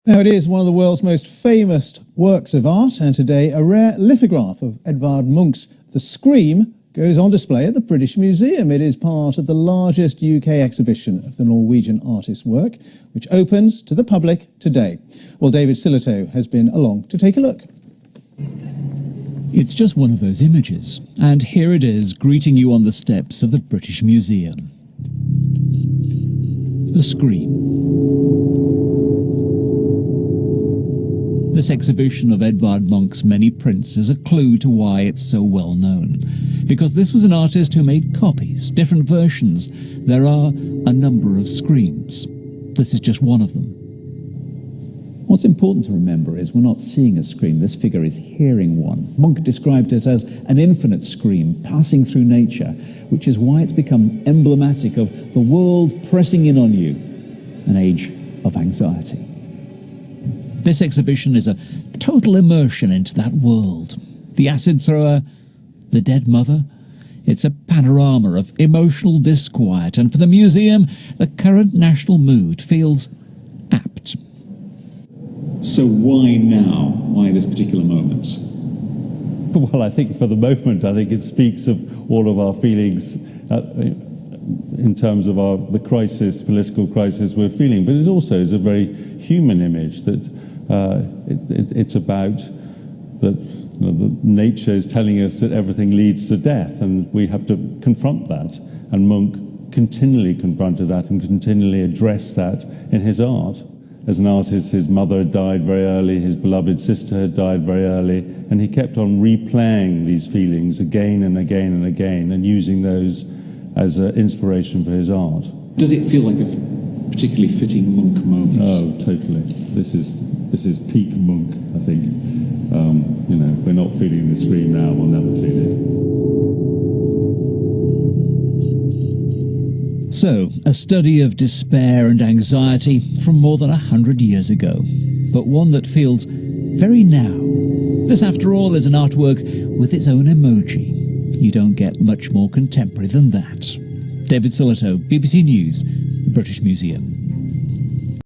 Now, it is one of the world's most famous works of art, and today a rare lithograph of Edvard Munch's The Scream goes on display at the British Museum. It is part of the largest UK exhibition of the Norwegian artist's work, which opens to the public today. Well, David Sillitoe has been along to take a look. It's just one of those images, and here it is greeting you on the steps of the British Museum. The Scream. This exhibition of Edvard Munch's many prints is a clue to why it's so well known. Because this was an artist who made copies, different versions. There are a number of screams. This is just one of them. What's important to remember is we're not seeing a scream, this figure is hearing one. Munch described it as an infinite scream passing through nature, which is why it's become emblematic of the world pressing in on you, an age of anxiety. This exhibition is a total immersion into that world. The acid thrower, the dead mother. It's a panorama of emotional disquiet, and for the museum, the current national mood feels apt. So why now? Why this particular moment? Well, I think for the moment, I think it speaks of all of our feelings in terms of the crisis, political crisis we're feeling, but it also is a very human image that it's about that nature is telling us that everything leads to death, and we have to confront that. And Munch continually confronted that and continually addressed that in his art. As an artist, his mother had died very early, his beloved sister had died very early, and he kept on replaying these feelings again and again and again, and using those as inspiration for his art. Does it feel like a particularly fitting Munch moment? Oh, totally. This is peak Munch, I think. If we're not feeling the scream now, we'll never feel it. So, a study of despair and anxiety from more than 100 years ago, but one that feels very now. This, after all, is an artwork with its own emoji. You don't get much more contemporary than that. David Sillitoe, BBC News, the British Museum.